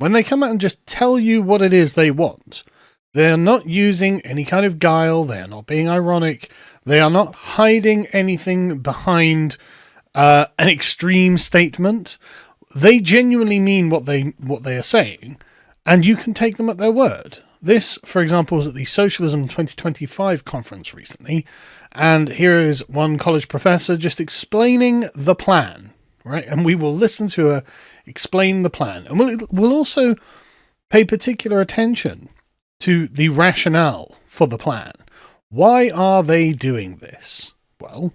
when they come out and just tell you what it is they want, they're not using any kind of guile, they're not being ironic, they are not hiding anything behind an extreme statement. They genuinely mean what they are saying, and you can take them at their word. This, for example, was at the Socialism 2025 conference recently, and here is one college professor just explaining the plan, right? And we will listen to her explain the plan. And we'll also pay particular attention to the rationale for the plan. Why are they doing this? Well,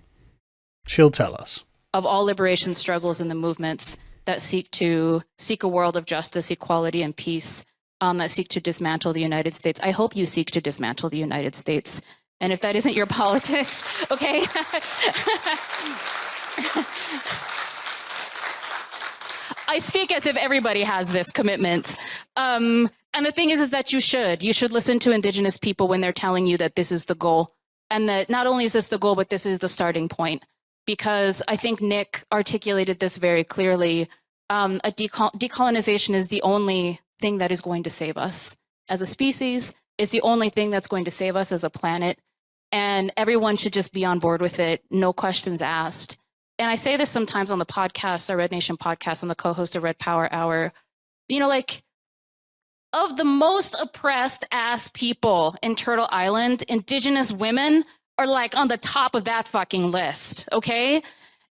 she'll tell us. Of all liberation struggles and the movements that seek a world of justice, equality, and peace, that seek to dismantle the United States. I hope you seek to dismantle the United States. And if that isn't your politics, okay? I speak as if everybody has this commitment. And the thing is that you should listen to Indigenous people when they're telling you that this is the goal. And that not only is this the goal, but this is the starting point. Because I think Nick articulated this very clearly. Decolonization is the only thing that is going to save us as a species, is the only thing that's going to save us as a planet. And everyone should just be on board with it, no questions asked. And I say this sometimes on the podcast, our Red Nation podcast, on the co-host of Red Power Hour, of the most oppressed ass people in Turtle Island, Indigenous women are on the top of that fucking list, okay?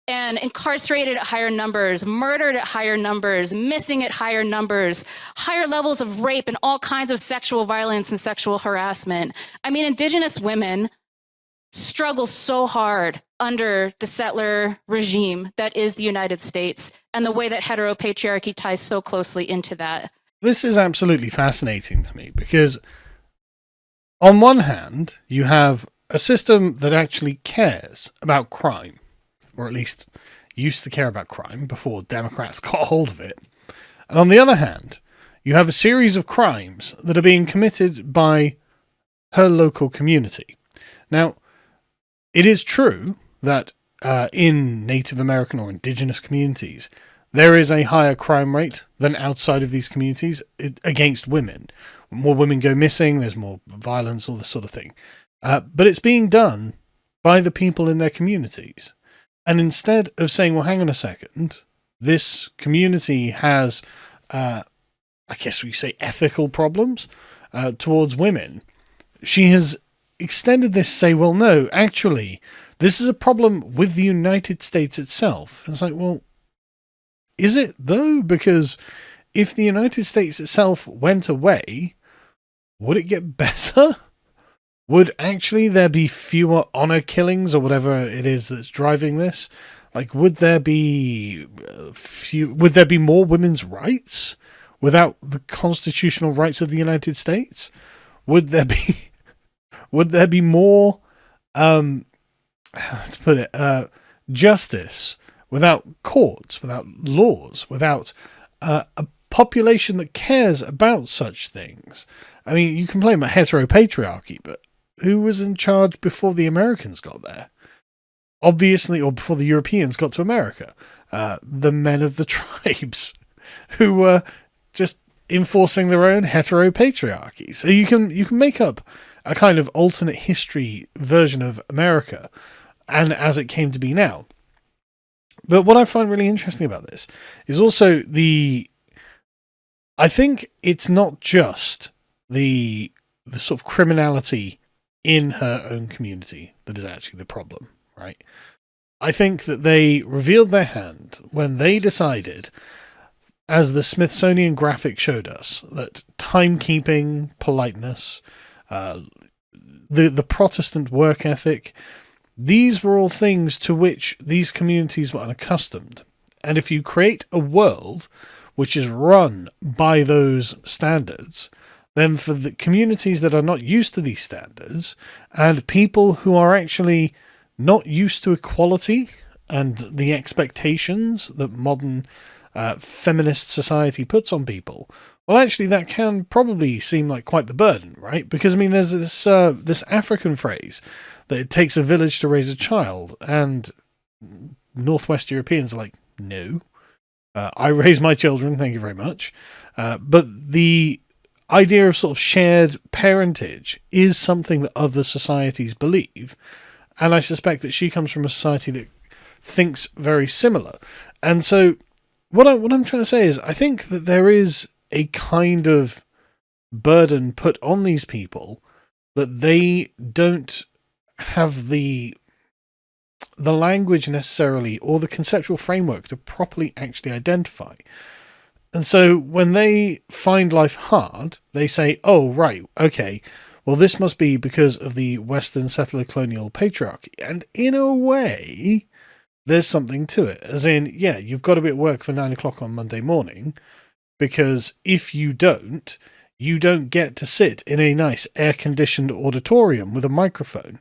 And incarcerated at higher numbers, murdered at higher numbers, missing at higher numbers, higher levels of rape and all kinds of sexual violence and sexual harassment. I mean, Indigenous women struggle so hard under the settler regime that is the United States, and the way that heteropatriarchy ties so closely into that. This is absolutely fascinating to me because on one hand, you have a system that actually cares about crime, or at least used to care about crime before Democrats got hold of it. And on the other hand, you have a series of crimes that are being committed by her local community. Now, it is true that in Native American or Indigenous communities, there is a higher crime rate than outside of these communities against women. More women go missing, there's more violence, all this sort of thing. But it's being done by the people in their communities. And instead of saying, well, hang on a second, this community has, I guess we say, ethical problems towards women, she has extended this to say, well, no, actually, this is a problem with the United States itself. And it's like, well, is it though? Because if the United States itself went away, would it get better? Would actually there be fewer honor killings or whatever it is that's driving this? Would there be more women's rights without the constitutional rights of the United States? Would there be more, how to put it, justice without courts, without laws, without a population that cares about such things? I mean, you complain about heteropatriarchy, but who was in charge before the Americans got there? Obviously, or before the Europeans got to America. The men of the tribes who were just enforcing their own heteropatriarchy. So you can make up a kind of alternate history version of America and as it came to be now. But what I find really interesting about this is also I think it's not just the sort of criminality in her own community that is actually the problem, right? I think that they revealed their hand when they decided, as the Smithsonian graphic showed us, that timekeeping, politeness, the Protestant work ethic, these were all things to which these communities were unaccustomed. And if you create a world which is run by those standards, then for the communities that are not used to these standards and people who are actually not used to equality and the expectations that modern feminist society puts on people, well, actually, that can probably seem like quite the burden, right? Because, I mean, there's this African phrase that it takes a village to raise a child, and Northwest Europeans are like, no, I raise my children, thank you very much. But the idea of sort of shared parentage is something that other societies believe. And I suspect that she comes from a society that thinks very similar. And so what I'm trying to say is I think that there is a kind of burden put on these people that they don't have the language necessarily or the conceptual framework to properly actually identify. And so when they find life hard, they say, oh, right, okay, well, this must be because of the Western settler colonial patriarchy. And in a way, there's something to it. As in, yeah, you've got to be at work for 9 o'clock on Monday morning, because if you don't get to sit in a nice air-conditioned auditorium with a microphone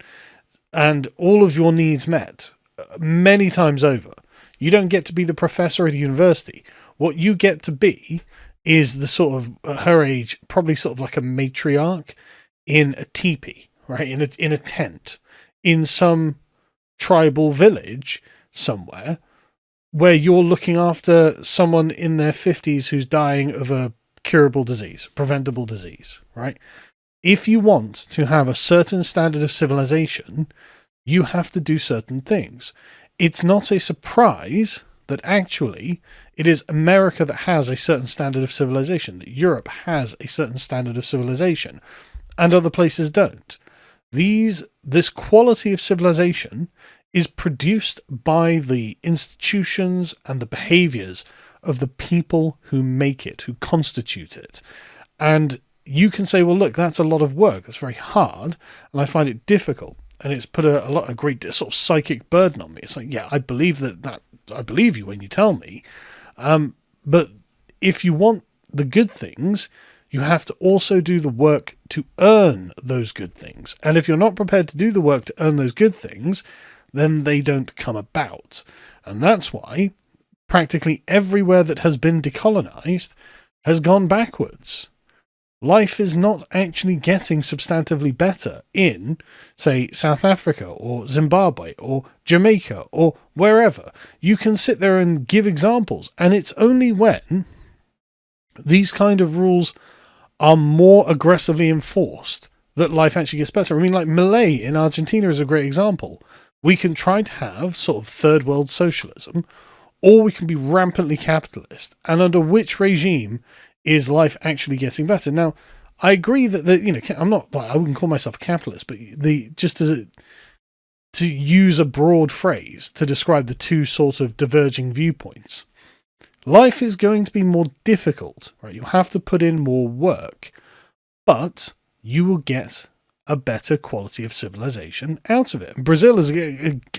and all of your needs met many times over. You don't get to be the professor at a university. What you get to be is the sort of, at her age, probably sort of like a matriarch in a teepee, right? In a tent, in some tribal village somewhere, where you're looking after someone in their 50s who's dying of a curable disease, preventable disease, right? If you want to have a certain standard of civilization, you have to do certain things. It's not a surprise that actually it is America that has a certain standard of civilization, that Europe has a certain standard of civilization, and other places don't. This quality of civilization is produced by the institutions and the behaviors of the people who make it, who constitute it. And you can say, well, look, that's a lot of work. That's very hard. And I find it difficult. And it's put a great sort of psychic burden on me. It's like, yeah, I believe that I believe you when you tell me. But if you want the good things, you have to also do the work to earn those good things. And if you're not prepared to do the work to earn those good things, then they don't come about. And that's why practically everywhere that has been decolonized has gone backwards. Life is not actually getting substantively better in, say, South Africa or Zimbabwe or Jamaica or wherever. You can sit there and give examples, and it's only when these kind of rules are more aggressively enforced that life actually gets better. I mean, like Malay in Argentina is a great example. We can try to have sort of third world socialism, or we can be rampantly capitalist. And under which regime is life actually getting better? Now, I agree that I wouldn't call myself a capitalist, but to use a broad phrase to describe the two sorts of diverging viewpoints, life is going to be more difficult, right? You'll have to put in more work, but you will get a better quality of civilization out of it. And Brazil is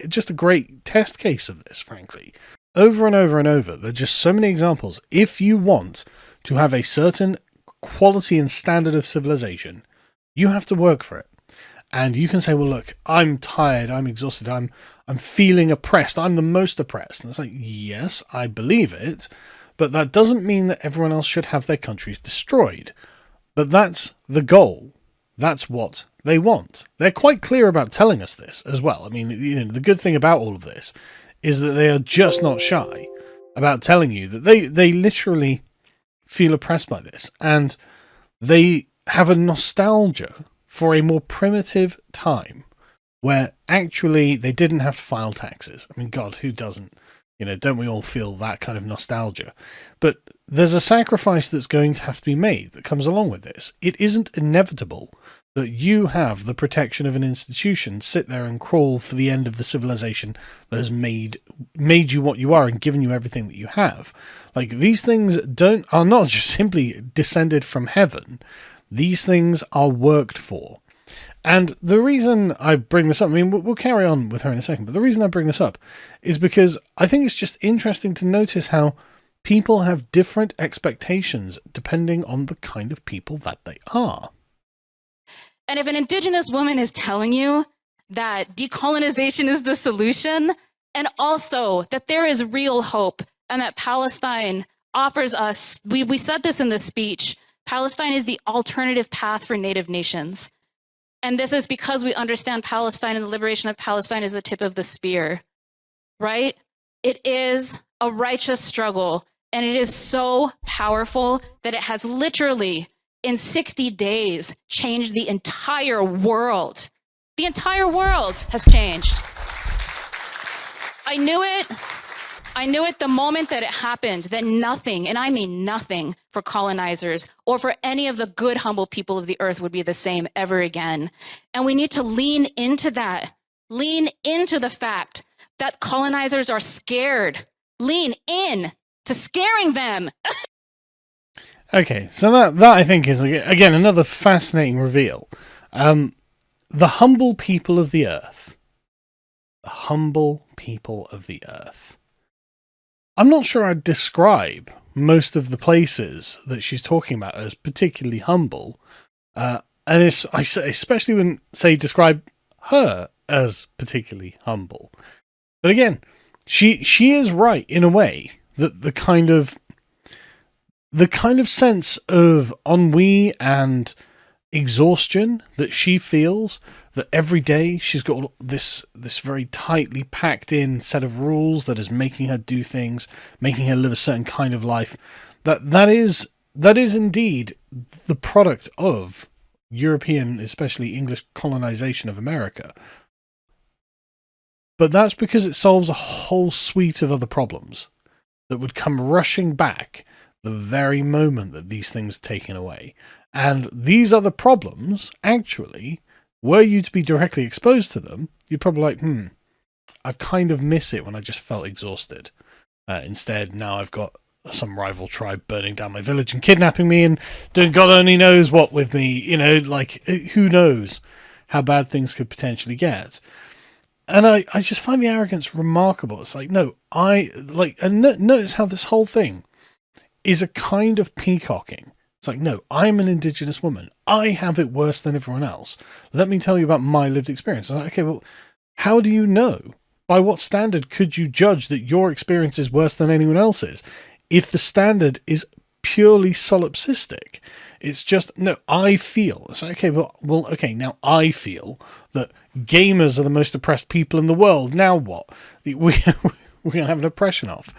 just a great test case of this, frankly. Over and over and over, there are just so many examples. If you want to have a certain quality and standard of civilization, you have to work for it. And you can say, well, look, I'm tired, I'm exhausted, I'm feeling oppressed, I'm the most oppressed. And it's like, yes, I believe it, but that doesn't mean that everyone else should have their countries destroyed. But that's the goal. That's what they want. They're quite clear about telling us this as well. I mean, the good thing about all of this is that they are just not shy about telling you that they literally feel oppressed by this, and they have a nostalgia for a more primitive time where actually they didn't have to file taxes. I mean, God, who doesn't? Don't we all feel that kind of nostalgia? But there's a sacrifice that's going to have to be made that comes along with this. It isn't inevitable that you have the protection of an institution sit there and crawl for the end of the civilization that has made you what you are and given you everything that you have. Like, these things are not just simply descended from heaven. These things are worked for. And the reason I bring this up, I mean, we'll carry on with her in a second, but the reason I bring this up is because I think it's just interesting to notice how people have different expectations depending on the kind of people that they are. And if an Indigenous woman is telling you that decolonization is the solution, and also that there is real hope and that Palestine offers us, we said this in the speech, Palestine is the alternative path for Native nations. And this is because we understand Palestine and the liberation of Palestine is the tip of the spear, right? It is a righteous struggle. And it is so powerful that it has literally, in 60 days, changed the entire world. The entire world has changed. I knew it. I knew it the moment that it happened, that nothing, and I mean nothing, for colonizers or for any of the good, humble people of the earth would be the same ever again. And we need to lean into that. Lean into the fact that colonizers are scared. Lean in to scaring them. Okay, so that I think is, again, another fascinating reveal. The humble people of the earth. The humble people of the earth. I'm not sure I'd describe most of the places that she's talking about as particularly humble. And I especially wouldn't say describe her as particularly humble. But again, she is right in a way that the kind of sense of ennui and exhaustion that she feels, that every day she's got this very tightly packed in set of rules that is making her do things, making her live a certain kind of life, that is indeed the product of European, especially English, colonization of America. But that's because it solves a whole suite of other problems that would come rushing back the very moment that these things are taken away. And these other problems, actually, were you to be directly exposed to them, you'd probably like, I've kind of miss it when I just felt exhausted. Instead, now I've got some rival tribe burning down my village and kidnapping me and doing God only knows what with me. Who knows how bad things could potentially get. And I just find the arrogance remarkable. It's like, no, notice how this whole thing is a kind of peacocking. It's like, no, I'm an Indigenous woman. I have it worse than everyone else. Let me tell you about my lived experience. It's like, okay, well, how do you know? By what standard could you judge that your experience is worse than anyone else's? If the standard is purely solipsistic, it's just, no, I feel. It's like, okay, now I feel that gamers are the most oppressed people in the world. Now what? We're going to have an oppression off.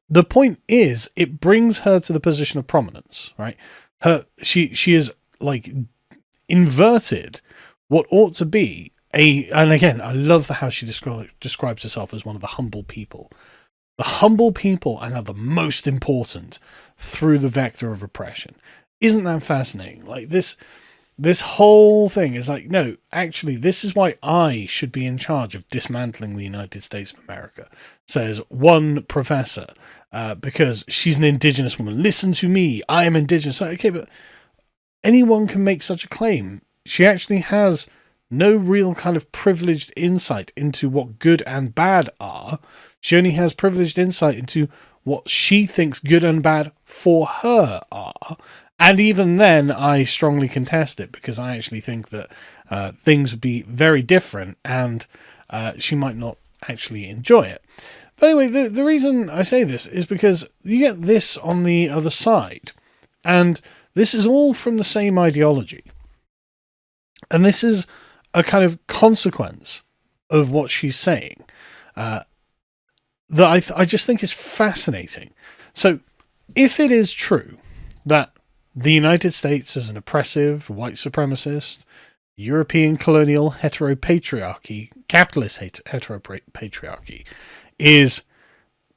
The point is, it brings her to the position of prominence, right? She is like inverted what ought to be and again, I love how she describes herself as one of the humble people. The humble people are now the most important through the vector of oppression. Isn't that fascinating? Like this whole thing is like, no, actually, this is why I should be in charge of dismantling the United States of America, says one professor, because she's an Indigenous woman. Listen to me, I am Indigenous. Okay, but anyone can make such a claim. She actually has no real kind of privileged insight into what good and bad are. She only has privileged insight into what she thinks good and bad for her are. And even then, I strongly contest it, because I actually think that things would be very different, and she might not actually enjoy it. But anyway, the reason I say this is because you get this on the other side, and this is all from the same ideology. And this is a kind of consequence of what she's saying that I just think is fascinating. So if it is true that the United States is an oppressive, white supremacist, European colonial heteropatriarchy, capitalist heteropatriarchy, is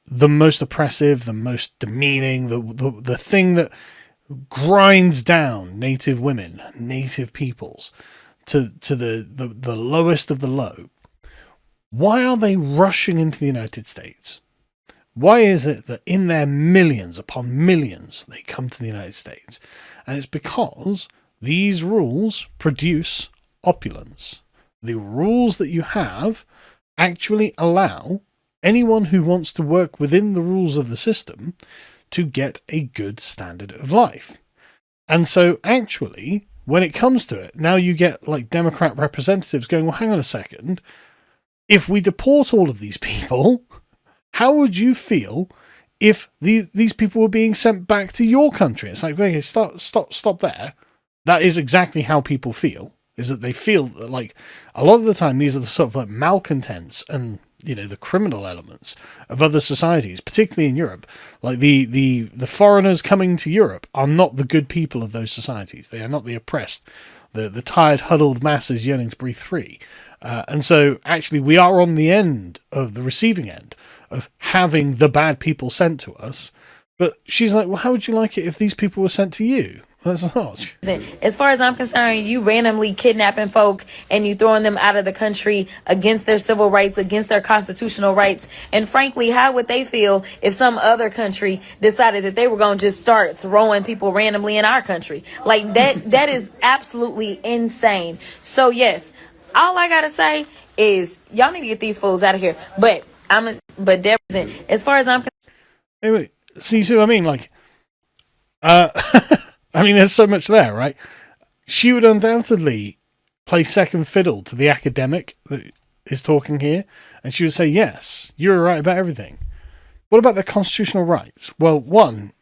the most oppressive, the most demeaning, the thing that grinds down native women, native peoples to the lowest of the low, why are they rushing into the United States? Why is it that in their millions upon millions they come to the United States? And it's because these rules produce opulence. The rules that you have actually allow anyone who wants to work within the rules of the system to get a good standard of life. And so actually, when it comes to it, now you get like Democrat representatives going, well, hang on a second. If we deport all of these people, how would you feel if these people were being sent back to your country? It's like, okay, stop there. That is exactly how people feel, is that they feel that, like, a lot of the time these are the sort of like malcontents and the criminal elements of other societies, particularly in Europe. Like the foreigners coming to Europe are not the good people of those societies. They are not the oppressed, the tired, huddled masses yearning to breathe free. And so actually we are on the end of the receiving end of having the bad people sent to us. But she's like, well, how would you like it if these people were sent to you? That's not. As far as I'm concerned, you randomly kidnapping folk and you throwing them out of the country against their civil rights, against their constitutional rights. And frankly, how would they feel if some other country decided that they were going to just start throwing people randomly in our country? Like that is absolutely insane. So yes, all I got to say is y'all need to get these fools out of here. But Deborah, as far as I'm concerned. Anyway, see what I mean? Like, I mean, there's so much there, right? She would undoubtedly play second fiddle to the academic that is talking here, and she would say, yes, you're right about everything. What about their constitutional rights? Well, one,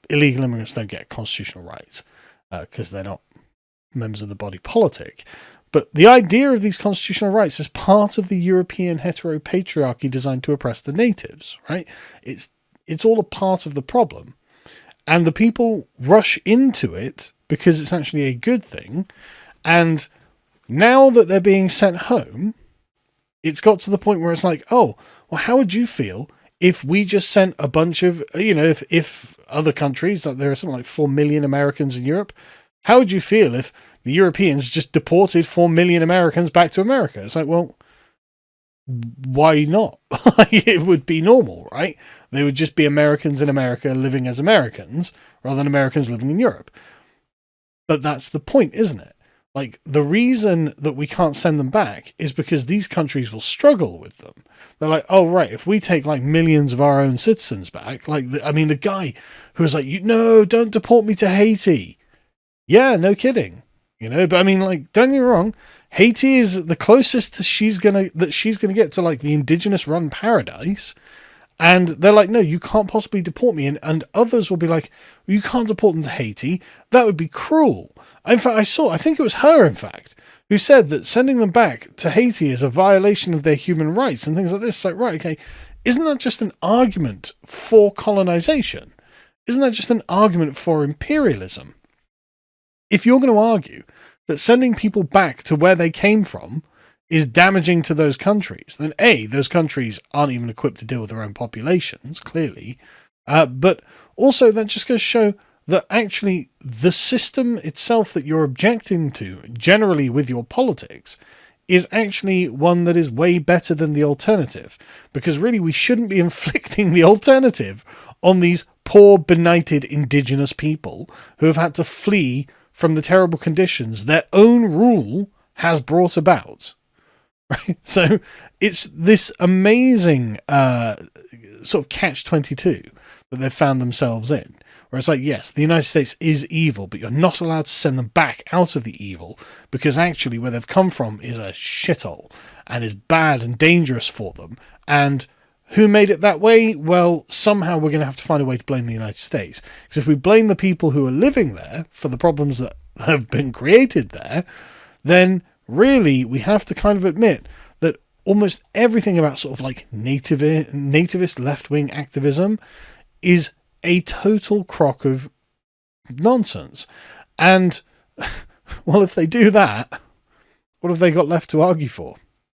illegal immigrants don't get constitutional rights because they're not members of the body politic. But the idea of these constitutional rights is part of the European heteropatriarchy designed to oppress the natives, right? It's all a part of the problem. And the people rush into it because it's actually a good thing. And now that they're being sent home, it's got to the point where it's like, oh, well, how would you feel if we just sent a bunch of, if other countries, like there are something like 4 million Americans in Europe, how would you feel if the Europeans just deported 4 million Americans back to America? It's like, well, why not? It would be normal, right? They would just be Americans in America living as Americans rather than Americans living in Europe. But that's the point, isn't it? Like, the reason that we can't send them back is because these countries will struggle with them. They're like, oh, right, if we take like millions of our own citizens back, like, the guy who was like, no, don't deport me to Haiti. Yeah, no kidding. But I mean, like, don't get me wrong. Haiti is the closest that she's gonna get to like the indigenous run paradise. And they're like, no, you can't possibly deport me. And others will be like, you can't deport them to Haiti. That would be cruel. In fact, I think it was her, in fact, who said that sending them back to Haiti is a violation of their human rights and things like this. It's like, right, okay, isn't that just an argument for colonization? Isn't that just an argument for imperialism? If you're going to argue that sending people back to where they came from is damaging to those countries, then A, those countries aren't even equipped to deal with their own populations, clearly. But also that just goes to show that actually the system itself that you're objecting to, generally with your politics, is actually one that is way better than the alternative. Because really we shouldn't be inflicting the alternative on these poor, benighted indigenous people who have had to flee from the terrible conditions their own rule has brought about. Right? So it's this amazing sort of catch-22 that they've found themselves in, where it's like, yes, the United States is evil, but you're not allowed to send them back out of the evil because actually where they've come from is a shithole and is bad and dangerous for them. And who made it that way? Well, somehow we're going to have to find a way to blame the United States. Because if we blame the people who are living there for the problems that have been created there, then really we have to kind of admit that almost everything about sort of like nativist left-wing activism is a total crock of nonsense. And, well, if they do that, what have they got left to argue for?